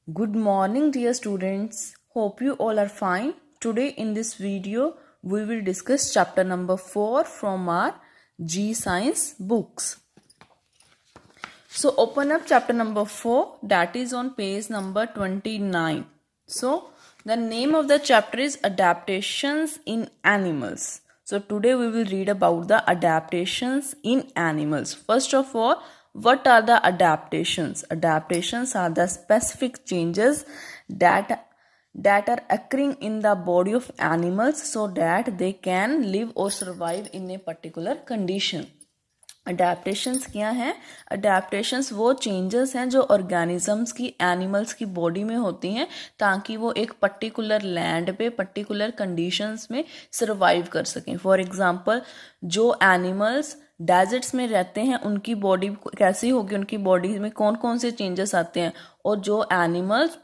Good morning, dear students. Hope you all are fine. Today in this video, we will discuss chapter number 4 from our G Science books. So open up chapter number 4, that is on page number 29. So the name of the chapter is Adaptations in Animals. So today we will read about the adaptations in animals. First of all, what are the adaptations? Adaptations are the specific changes that are occurring in the body of animals so that they can live or survive in a particular condition. Adaptations क्या हैं? Adaptations वो changes हैं जो organisms की animals की body में होती हैं ताकि वो एक पर्टिकुलर लैंड पे पर्टिकुलर कंडीशंस में सर्वाइव कर सकें. फॉर एग्जांपल जो एनिमल्स डेजर्ट्स में रहते हैं उनकी बॉडी कैसी होगी, उनकी बॉडी में कौन कौन से चेंजेस आते हैं, और जो एनिमल्स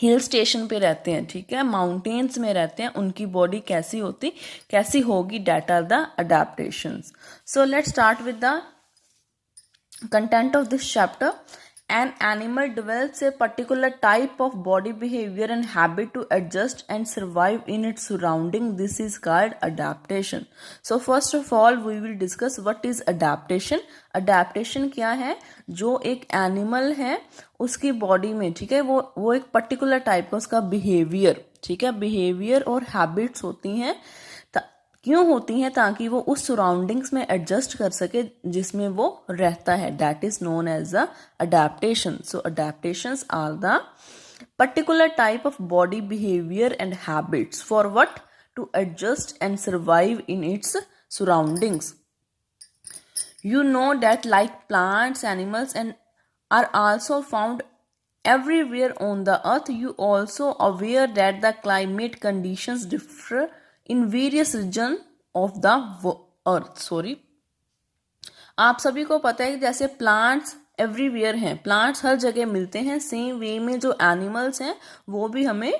हिल स्टेशन पे रहते हैं, ठीक है, माउंटेन्स में रहते हैं, उनकी बॉडी कैसी होगी. That are the adaptations. So let's start with the content of this chapter. An animal develops a particular type of body behavior and habit to adjust and survive in its surrounding. This is called adaptation. So first of all we will discuss what is adaptation. Adaptation क्या है? जो एक animal है उसकी body में, ठीक है, वो एक पर्टिकुलर टाइप का उसका बिहेवियर, ठीक है, बिहेवियर और हैबिट्स होती हैं. क्यों होती हैं? ताकि वो उस सराउंडिंग्स में एडजस्ट कर सके जिसमें वो रहता है. That is known as the adaptation. So adaptations are the particular type of body behaviour and habits for what? To adjust and survive in its surroundings. You know that like plants, animals and are also found everywhere on the earth. You also aware that the climate conditions differ in various region of the earth. आप सभी को पता है कि जैसे plants everywhere हैं, plants हर जगह मिलते हैं, सेम वे में जो एनिमल्स हैं वो भी हमें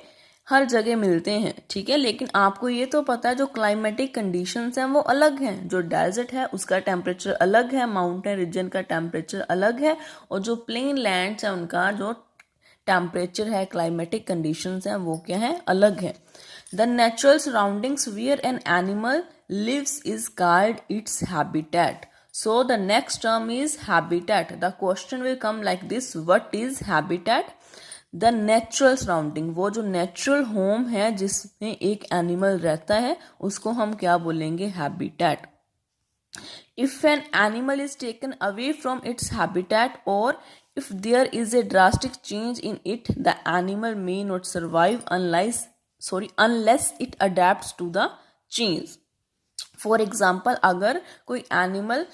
हर जगह मिलते हैं, ठीक है. लेकिन आपको ये तो पता है जो क्लाइमेटिक कंडीशंस हैं वो अलग हैं. जो डेजर्ट है उसका टेम्परेचर अलग है, माउंटेन रीजन का टेम्परेचर अलग है, और जो प्लेन लैंड्स हैं उनका जो टेम्परेचर है, क्लाइमेटिक कंडीशंस हैं वो क्या है, अलग है. The natural surroundings where an animal lives is called its habitat. So the next term is habitat. The question will come like this: what is habitat? The natural surrounding, वो जो natural home है जिसमें एक animal रहता है उसको हम क्या बोलेंगे? habitat. If an animal is taken away from its habitat or if there is a drastic change in it, the animal may not survive unless it adapts to the change. For example, अगर कोई animal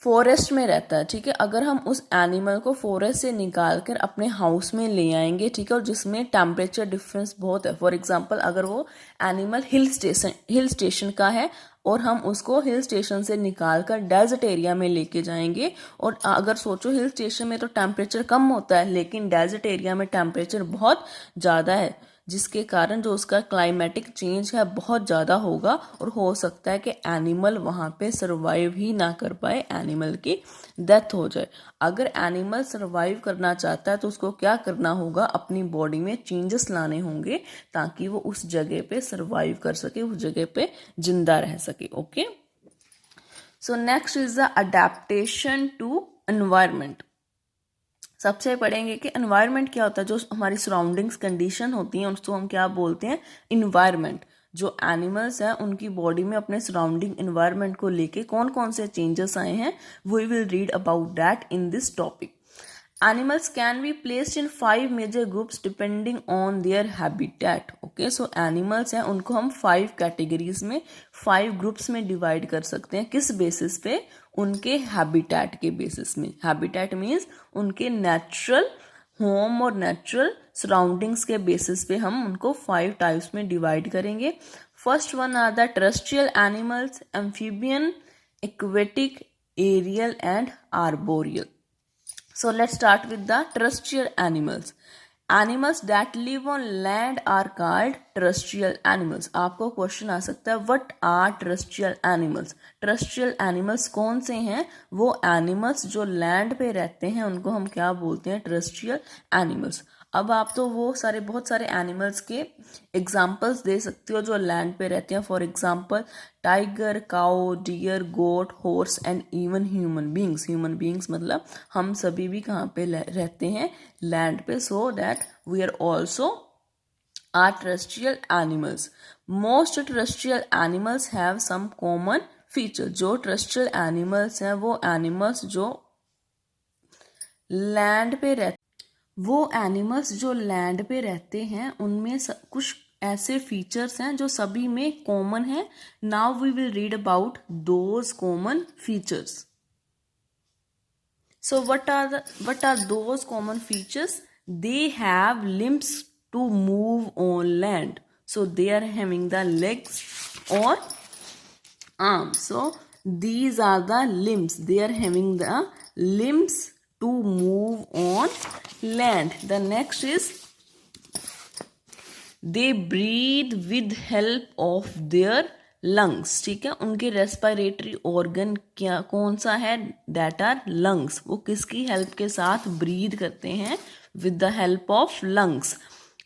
forest में रहता है, ठीक है, अगर हम उस एनिमल को फॉरेस्ट से निकाल कर अपने हाउस में ले आएंगे, ठीक है, और जिसमें टेम्परेचर डिफरेंस बहुत है. फॉर एग्जांपल अगर वो एनिमल हिल स्टेशन का है और हम उसको हिल स्टेशन से निकाल कर डेजर्ट एरिया में लेके जाएंगे, और अगर सोचो हिल स्टेशन में तो टेम्परेचर कम होता है लेकिन डेजर्ट एरिया में टेम्परेचर बहुत ज़्यादा है, जिसके कारण जो उसका क्लाइमेटिक चेंज है बहुत ज़्यादा होगा और हो सकता है कि एनिमल वहाँ पे सर्वाइव ही ना कर पाए, एनिमल की डेथ हो जाए. अगर एनिमल सर्वाइव करना चाहता है तो उसको क्या करना होगा? अपनी बॉडी में चेंजेस लाने होंगे ताकि वो उस जगह पे सर्वाइव कर सके, उस जगह पे जिंदा रह सके. Okay, so next is the adaptation to environment. सबसे पढ़ेंगे कि एनवायरनमेंट क्या होता है. जो हमारी सराउंडिंग्स कंडीशन होती हैं उसको हम क्या बोलते हैं? इन्वायरमेंट. जो एनिमल्स हैं उनकी बॉडी में अपने सराउंडिंग इन्वायरमेंट को लेके कौन कौन से चेंजेस आए हैं, we will read about that in this topic. Animals can be placed in 5 major groups depending on their habitat. Okay, so animals हैं उनको हम 5 कैटेगरीज में 5 ग्रुप्स में डिवाइड कर सकते हैं. किस बेसिस पे? उनके हैबिटेट के बेसिस में. हैबिटेट मीन्स उनके नेचुरल होम और नेचुरल सराउंडिंग्स के बेसिस पे हम उनको 5 टाइप्स में डिवाइड करेंगे. First one are the terrestrial animals, amphibian, aquatic, aerial and arboreal. So let's start with the terrestrial animals. Animals that live on land are called terrestrial animals. आपको question आ सकता है what are terrestrial animals? Terrestrial animals कौन से हैं? वो animals जो land पे रहते हैं उनको हम क्या बोलते हैं? terrestrial animals. अब आप तो वो सारे बहुत सारे एनिमल्स के एग्जाम्पल्स दे सकते हो जो लैंड पे रहते हैं. For example tiger, cow, deer, goat, horse and even human beings. Human beings मतलब हम सभी भी कहाँ पे रहते हैं, लैंड पे. So that we are also are terrestrial animals. Most terrestrial animals have some common feature. जो terrestrial animals हैं वो animals जो लैंड पे रहते हैं उनमें कुछ ऐसे फीचर्स हैं जो सभी में कॉमन है. Now we will read about those common features. So what are those common features? They have limbs to move on land. So they are having the legs or arms. So these are the limbs. They are having the limbs to move on land. The next is they breathe with help of their lungs. ठीक है, उनके respiratory organ क्या कौन सा है, that are lungs. वो किसकी help के साथ ब्रीद करते हैं, with the help of lungs.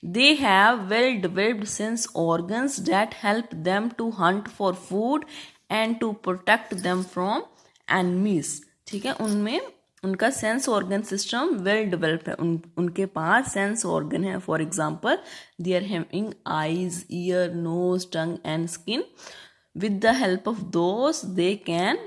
They have well developed sense organs that help them to hunt for food and to protect them from enemies. ठीक है, उनमें उनका sense organ system well developed है. उनके पास सेंस ऑर्गन है. For example they are having eyes, ear, nose, tongue and skin. With the help of those they can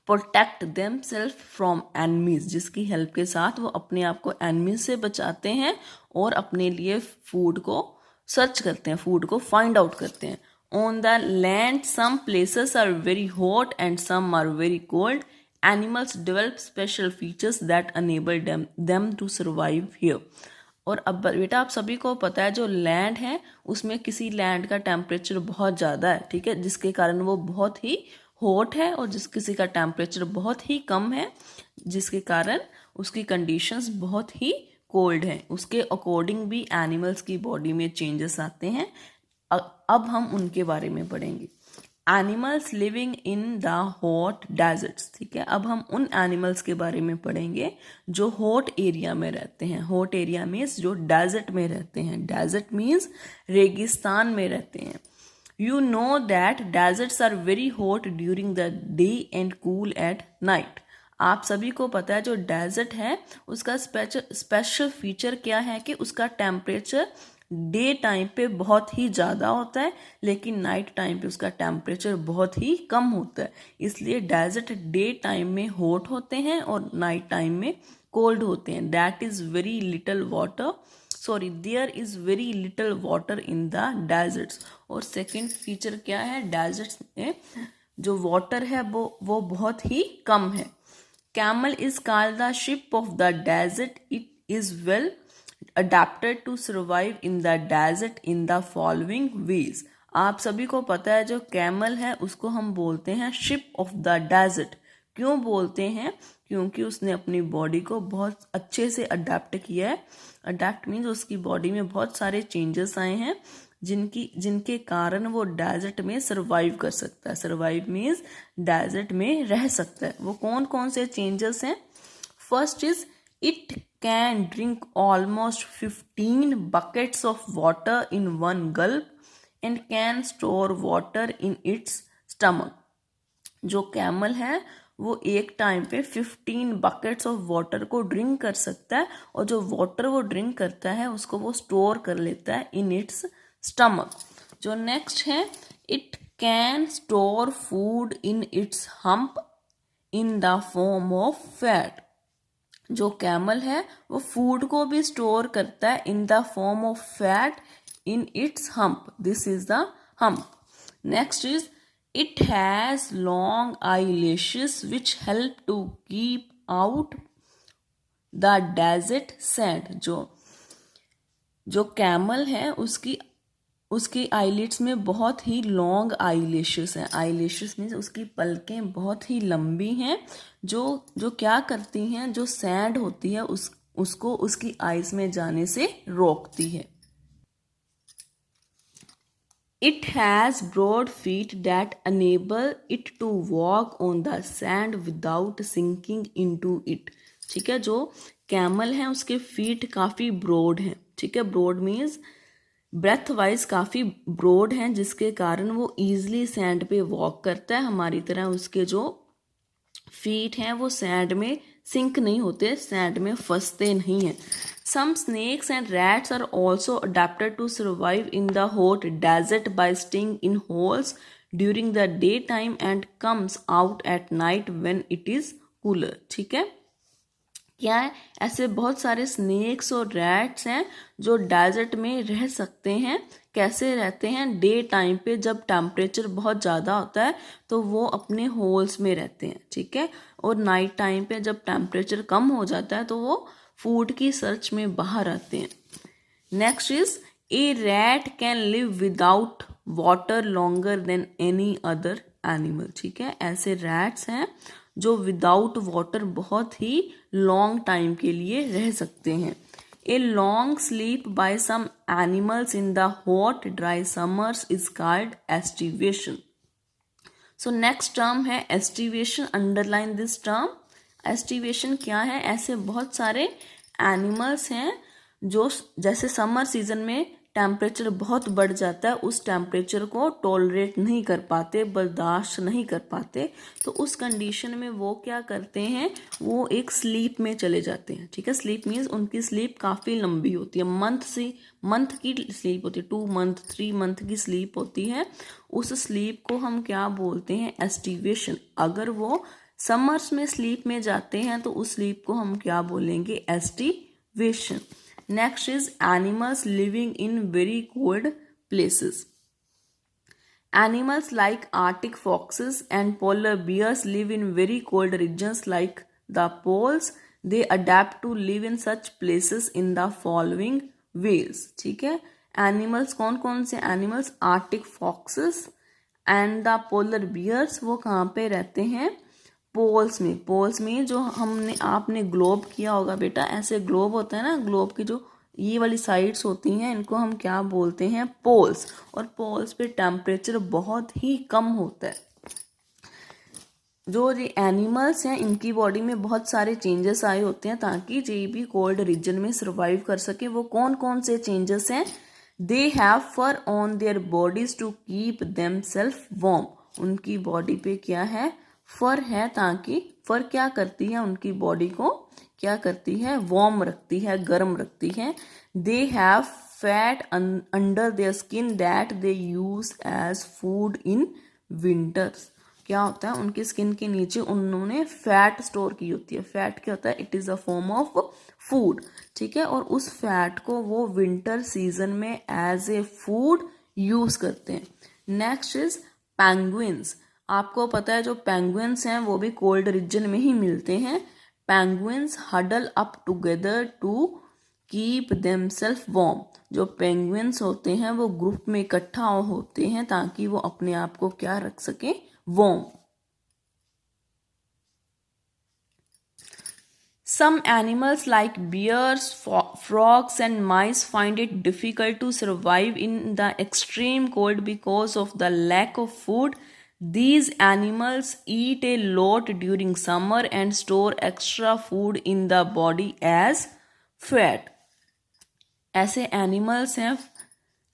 protect them self from enemies. जिसकी help के साथ वो अपने आप को एनिमीज से बचाते हैं और अपने लिए फूड को सर्च करते हैं, फूड को फाइंड आउट करते हैं. On the land some places are very hot and some are very cold. Animals develop special features that enable them to survive here. और अब बेटा आप सभी को पता है जो लैंड है उसमें किसी लैंड का टेम्परेचर बहुत ज़्यादा है. ठीक है, जिसके कारण वो बहुत ही हॉट है और किसी का टेम्परेचर बहुत ही कम है जिसके कारण उसकी कंडीशंस बहुत ही कोल्ड है. उसके अकॉर्डिंग भी एनिमल्स की बॉडी में चेंजेस आते हैं. अब हम उनके बारे में पढ़ेंगे. Animals living in the hot deserts. ठीक है, अब हम उन एनिमल्स के बारे में पढ़ेंगे जो हॉट एरिया में रहते हैं. हॉट एरिया मीन्स जो डेजर्ट में रहते हैं. डेजर्ट मीन्स रेगिस्तान में रहते हैं. You know that deserts are very hot during the day and cool at night. आप सभी को पता है जो डेजर्ट है उसका स्पेशल फीचर क्या है कि उसका टेम्परेचर डे टाइम पे बहुत ही ज़्यादा होता है लेकिन नाइट टाइम पे उसका टेम्परेचर बहुत ही कम होता है. इसलिए डेजर्ट डे टाइम में हॉट होते हैं और नाइट टाइम में कोल्ड होते हैं. That is very little water, there is very little water in the deserts. और सेकेंड फीचर क्या है, डेजर्ट्स में जो वाटर है वो बहुत ही कम है. Camel is called the ship of the desert. It is well adapted to survive in the desert in the following ways. आप सभी को पता है जो कैमल है उसको हम बोलते हैं शिप ऑफ द डेजर्ट. क्यों बोलते हैं, क्योंकि उसने अपनी बॉडी को बहुत अच्छे से अडेप्ट किया है. अडेप्ट मीन्स उसकी बॉडी में बहुत सारे चेंजेस आए हैं जिनके कारण वो डेजर्ट में सर्वाइव कर सकता है. सर्वाइव मीन्स डेजर्ट में रह सकता है. वो कौन कौन से चेंजेस हैं. First is it can drink almost 15 buckets of water in one gulp and can store water in its stomach. जो कैमल है वो एक टाइम पे 15 बकेट्स ऑफ वाटर को ड्रिंक कर सकता है और जो वाटर वो ड्रिंक करता है उसको वो स्टोर कर लेता है इन इट्स स्टमक. जो नेक्स्ट है it can store food in its hump in the form of fat. जो कैमल है वो फूड को भी स्टोर करता है in the form of fat in its hump. This is the hump. Next is it has long eyelashes which help to keep out the desert sand. जो camel है उसकी आईलिड्स में बहुत ही लॉन्ग आईलैशेस हैं. Eyelashes means उसकी पलकें बहुत ही लंबी हैं जो क्या करती हैं, जो सैंड होती है उसको उसकी आईज में जाने से रोकती है. It has broad feet that enable it to walk on the sand without sinking into it. ठीक है, जो कैमल है उसके फीट काफ़ी ब्रॉड हैं, ठीक है। ब्रॉड मीन्स ब्रेथ वाइज काफ़ी ब्रॉड हैं, जिसके कारण वो ईजिली सैंड पे वॉक करता है। हमारी तरह उसके जो फीट हैं वो सैंड में सिंक नहीं होते, सैंड में फंसते नहीं हैं। Some snakes and rats are also adapted to survive in the hot desert by staying in holes during the day time and comes out at night when it is cooler, ठीक है। क्या है, ऐसे बहुत सारे स्नेक्स और rats हैं जो डेजर्ट में रह सकते हैं। कैसे रहते हैं, डे टाइम पे जब टेम्परेचर बहुत ज़्यादा होता है तो वो अपने होल्स में रहते हैं, ठीक है। और नाइट टाइम पे जब टेम्परेचर कम हो जाता है तो वो फूड की सर्च में बाहर आते हैं। Next is a rat can live without water longer than any other animal, ठीक है। ऐसे रैट्स हैं जो विदाउट वाटर बहुत ही लॉन्ग टाइम के लिए रह सकते हैं। A long sleep by some animals in the hot dry summers is called aestivation. So next term है aestivation, underline this term. Aestivation क्या है, ऐसे बहुत सारे एनिमल्स हैं जो जैसे समर सीजन में टेम्परेचर बहुत बढ़ जाता है, उस टेम्परेचर को टॉलरेट नहीं कर पाते, बर्दाश्त नहीं कर पाते, तो उस कंडीशन में वो क्या करते हैं, वो एक स्लीप में चले जाते हैं, ठीक है। स्लीप मीन्स उनकी स्लीप काफ़ी लंबी होती है, मंथ की स्लीप होती है, 2 मंथ 3 मंथ की स्लीप होती है। उस स्लीप को हम क्या बोलते हैं, एस्टिवेशन। अगर वो समर्स में स्लीप में जाते हैं तो उस स्लीप को हम क्या बोलेंगे, aestivation. Next is animals living in very cold places. Animals like Arctic foxes and polar bears live in very cold regions like the poles. They adapt to live in such places in the following ways, ठीक है। Animals कौन कौन से animals, arctic foxes and the polar bears, वो कहाँ पे रहते हैं, पोल्स में। पोल्स में जो आपने ग्लोब किया होगा बेटा, ऐसे ग्लोब होता है ना, ग्लोब की जो ये वाली साइड्स होती हैं इनको हम क्या बोलते हैं, पोल्स। और पोल्स पे टेम्परेचर बहुत ही कम होता है। जो ये एनिमल्स हैं इनकी बॉडी में बहुत सारे चेंजेस आए होते हैं ताकि ये भी कोल्ड रीजन में सर्वाइव कर सके। वो कौन कौन से चेंजेस हैं, they have fur on their bodies to keep themselves warm. उनकी बॉडी पे क्या है, फर है, ताकि फर क्या करती है, उनकी बॉडी को क्या करती है, वार्म रखती है, गर्म रखती है। They have fat under their skin that they use as food in winters. क्या होता है, उनकी स्किन के नीचे उन्होंने फैट स्टोर की होती है। फैट क्या होता है, it is a form of food, ठीक है। और उस फैट को वो विंटर सीजन में एज ए फूड यूज करते हैं। Next is penguins. आपको पता है जो पेंगुइन्स हैं वो भी कोल्ड रीजन में ही मिलते हैं। Penguins huddle up together to keep themselves warm. जो पेंगुइन्स होते हैं वो ग्रुप में इकट्ठा होते हैं ताकि वो अपने आप को क्या रख सके, warm. Some animals like bears, frogs and mice find it difficult to survive in the extreme cold because of the lack of food. These animals eat a lot during summer and store extra food in the body as fat. ऐसे animals हैं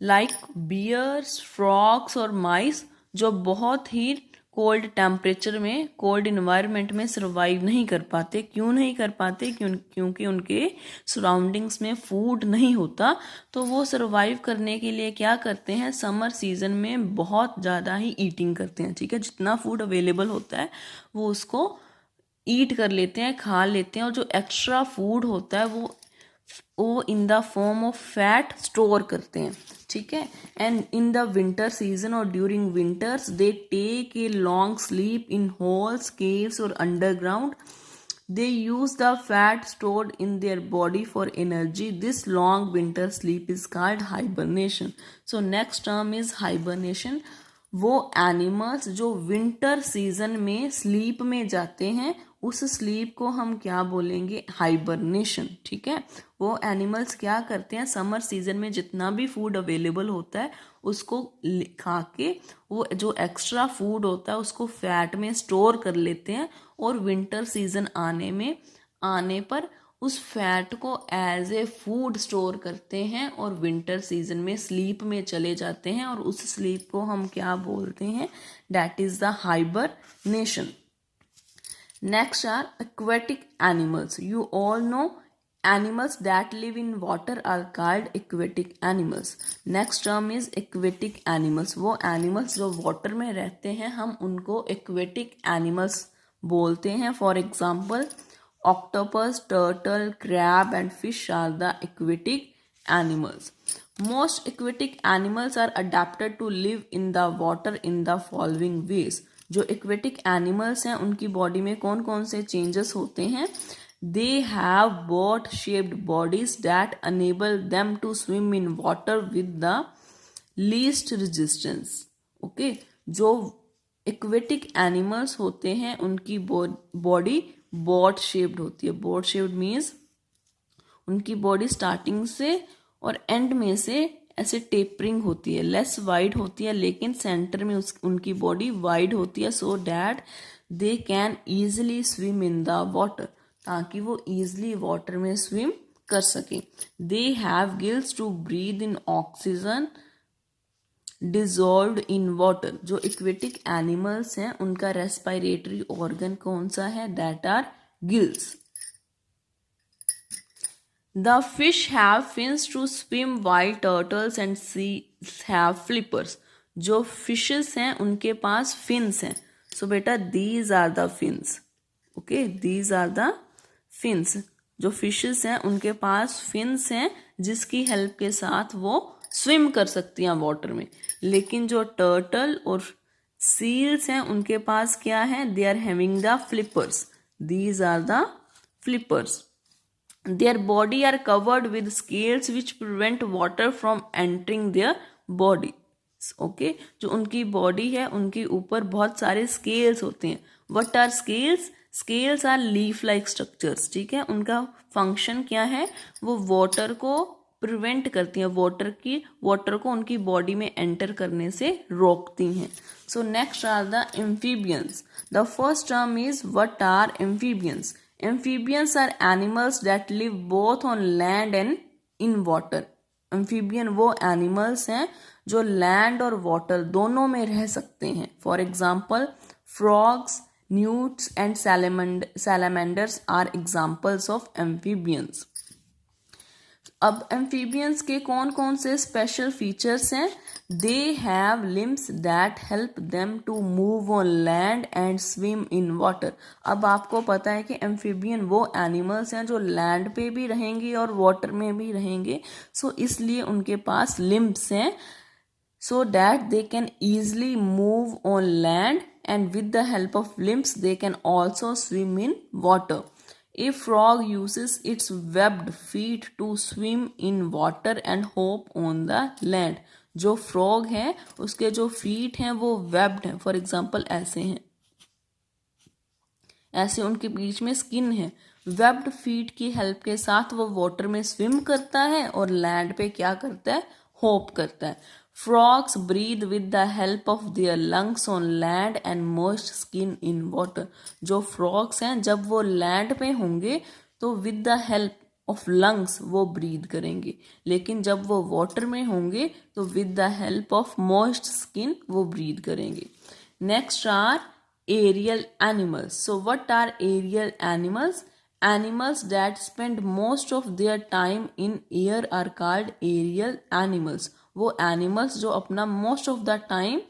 like bears, frogs और माइस जो बहुत ही cold temperature में, cold environment में survive नहीं कर पाते। क्यों नहीं कर पाते, क्योंकि उनके सराउंडिंग्स में फूड नहीं होता। तो वो सर्वाइव करने के लिए क्या करते हैं, समर सीजन में बहुत ज़्यादा ही ईटिंग करते हैं, ठीक है। जितना फूड अवेलेबल होता है वो उसको ईट कर लेते हैं, खा लेते हैं। और जो एक्स्ट्रा फूड होता है वो in the form of fat store करते हैं, ठीक है। And in the winter season और during winters they take a long sleep in holes, caves और underground. They use the fat stored in their body for energy. This long winter sleep is called hibernation. So next term is hibernation. वो animals जो winter season में sleep में जाते हैं उस sleep को हम क्या बोलेंगे, हाइबरनेशन, ठीक है। वो एनिमल्स क्या करते हैं, समर सीजन में जितना भी फूड अवेलेबल होता है उसको खा के वो जो एक्स्ट्रा फूड होता है उसको फैट में स्टोर कर लेते हैं और विंटर सीजन आने पर उस फैट को एज ए फूड स्टोर करते हैं और विंटर सीजन में स्लीप में चले जाते हैं, और उस स्लीप को हम क्या बोलते हैं, that is the hibernation. Next are aquatic animals. You all know animals that live in water are called aquatic animals. Next term is aquatic animals. वो animals जो water में रहते हैं हम उनको aquatic animals बोलते हैं. For example, octopus, turtle, crab and fish are the aquatic animals. Most aquatic animals are adapted to live in the water in the following ways. जो एक्वेटिक एनिमल्स हैं उनकी बॉडी में कौन कौन से चेंजेस होते हैं. They have boat shaped bodies that enable them to swim in water with the least resistance. Okay, जो एक्वेटिक एनिमल्स होते हैं उनकी बॉडी बोट शेप्ड होती है. बोट शेप्ड मीन्स उनकी बॉडी स्टार्टिंग से और एंड में से ऐसे टेपरिंग होती है, लेस वाइड होती है, लेकिन सेंटर में उनकी बॉडी वाइड होती है, so that they can easily swim in the water, ताकि वो ईजिली वाटर में स्विम कर सकें. They have gills to breathe in oxygen dissolved in water. जो एक्वेटिक एनिमल्स हैं उनका रेस्पिरेटरी ऑर्गन कौन सा है, that are gills. The fish have fins to swim while turtles and seals have flippers. जो fishes हैं उनके पास fins हैं. So बेटा these are the fins. Okay, these are the fins. जो fishes हैं उनके पास fins हैं जिसकी हेल्प के साथ वो swim कर सकती हैं वाटर में. लेकिन जो turtle और seals हैं उनके पास क्या है, they are having the flippers. These are the flippers. Their body are covered with scales which prevent water from entering their body. Okay, जो उनकी बॉडी है उनके ऊपर बहुत सारे स्केल्स होते हैं. What are scales? Scales are leaf like structures. ठीक है, उनका फंक्शन क्या है, वो वाटर को प्रिवेंट करती हैं, वाटर को उनकी बॉडी में एंटर करने से रोकती हैं. So next are the amphibians. The first term is what are amphibians. Amphibians are animals that live both on land and in water. Amphibian वो animals हैं जो land और water दोनों में रह सकते हैं. For example, frogs, newts and salamanders are examples of amphibians. अब एम्फीबियंस के कौन कौन से स्पेशल फीचर्स हैं. They have limbs that help them to move on land and swim in water. अब आपको पता है कि एम्फीबियन वो एनिमल्स हैं जो लैंड पे भी रहेंगे और वाटर में भी रहेंगे. सो इसलिए उनके पास लिम्स हैं so that they can easily move on land, and with the help of limbs they can also swim in water. A frog uses its webbed feet to swim in water and hop on the land. जो frog है उसके जो feet हैं वो webbed हैं. For example ऐसे हैं, ऐसे उनके बीच में स्किन है. वेब्ड फीट की हेल्प के साथ वो वाटर में स्विम करता है और लैंड पे क्या करता है, होप करता है. Frogs breathe with the help of their lungs on land and moist skin in water. जो frogs हैं जब वो लैंड पे होंगे तो with the help of lungs वो breathe करेंगे, लेकिन जब वो water में होंगे तो with the help of moist skin वो breathe करेंगे. Next are aerial animals. So what are aerial animals? Animals that spend most of their time in air are called aerial animals. वो एनिमल्स जो अपना most of the time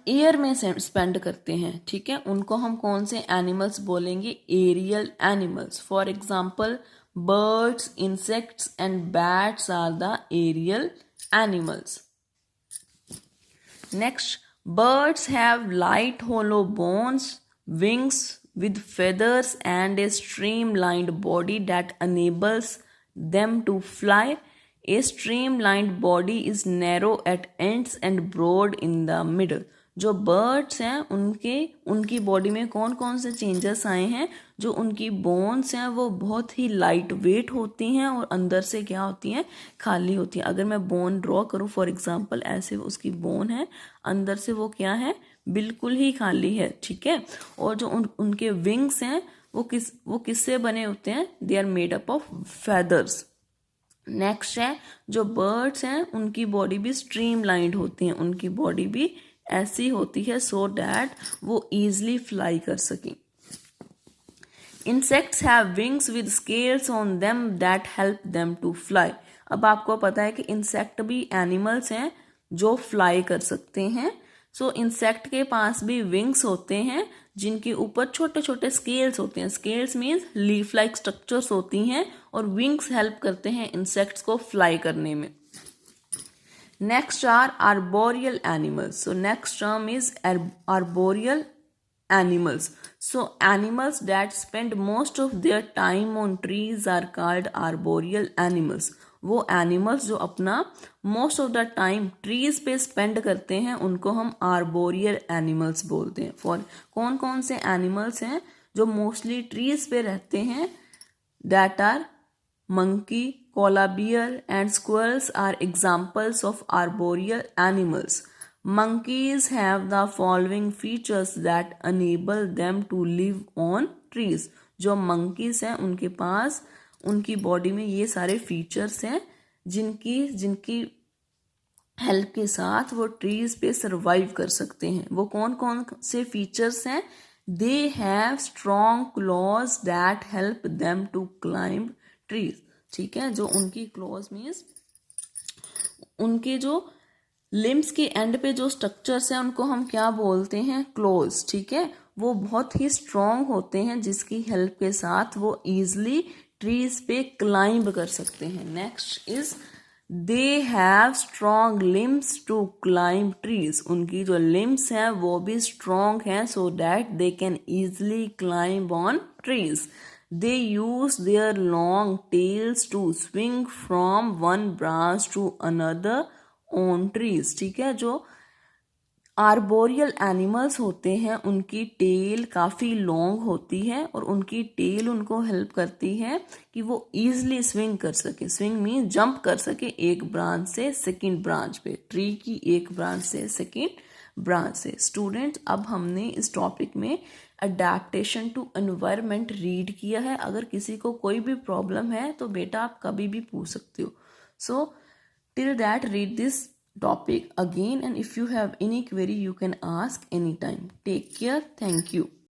air में spend करते हैं, ठीक है, उनको हम कौन से एनिमल्स बोलेंगे, aerial animals. For example birds, insects and bats are the aerial animals. Next, birds have light hollow bones, wings with feathers and a streamlined body that enables them to fly. A streamlined body is narrow at ends and broad in the middle. जो birds हैं उनकी body में कौन कौन से changes आए हैं, जो उनकी बोन्स हैं वो बहुत ही लाइट वेट होती हैं और अंदर से क्या होती हैं, खाली होती हैं. अगर मैं बोन ड्रॉ करूँ फॉर एग्जांपल, ऐसे उसकी बोन है, अंदर से वो क्या है, बिल्कुल ही खाली है, ठीक है। और जो उनके विंग्स हैं वो किससे बने होते हैं, they are made up of feathers. Next है जो बर्ड्स हैं उनकी बॉडी भी स्ट्रीमलाइंड होती है, उनकी बॉडी भी ऐसी होती है सो डैट वो ईजिली फ्लाई कर सकें। Insects have wings with scales on them that help them to fly. अब आपको पता है कि इंसेक्ट भी एनिमल्स हैं जो फ्लाई कर सकते हैं। सो इंसेक्ट के पास भी विंग्स होते हैं जिनके ऊपर छोटे छोटे स्केल्स होते हैं। Scales means leaf like structures होती हैं और विंग्स हेल्प करते हैं इंसेक्ट्स को फ्लाई करने में। Next are arboreal animals. So next term is arboreal animals. So animals that spend most of their time on trees are called arboreal animals. वो animals जो अपना most of the time trees पे spend करते हैं उनको हम arboreal animals बोलते हैं। For कौन कौन से animals हैं जो mostly trees पे रहते हैं? That are monkey, koala bear and squirrels are examples of arboreal animals. Monkeys have the following features that enable them to live on trees. जो monkeys हैं उनके पास उनकी बॉडी में ये सारे फीचर्स हैं जिनकी हेल्प के साथ वो ट्रीज पे सरवाइव कर सकते हैं। वो कौन कौन से फीचर्स हैं? They have strong claws that help them to climb trees, ठीक है। जो उनकी क्लॉज मीन्स उनके जो लिम्स के एंड पे जो स्ट्रक्चर्स हैं उनको हम क्या बोलते हैं? क्लोज, ठीक है। वो बहुत ही स्ट्रॉन्ग होते हैं जिसकी हेल्प के साथ वो ईजिली ट्रीज पे क्लाइंब कर सकते हैं। Next is they have strong limbs to climb trees. उनकी जो लिम्स हैं वो भी स्ट्रॉन्ग हैं so that they can easily climb on trees. They use their long tails to swing from one branch to another on trees, ठीक है। जो arboreal animals होते हैं उनकी टेल काफ़ी लॉन्ग होती है और उनकी टेल उनको हेल्प करती है कि वो ईजिली स्विंग कर सके। स्विंग मीन जंप कर सके एक ब्रांच से सेकंड ब्रांच पे, ट्री की एक ब्रांच से सेकंड ब्रांच से। स्टूडेंट्स, अब हमने इस टॉपिक में अडेप्टेशन टू एनवायरनमेंट रीड किया है। अगर किसी को कोई भी प्रॉब्लम है तो बेटा आप कभी भी पूछ सकते हो। सो till that, read this topic again, and if you have any query you can ask anytime. Take care. Thank you.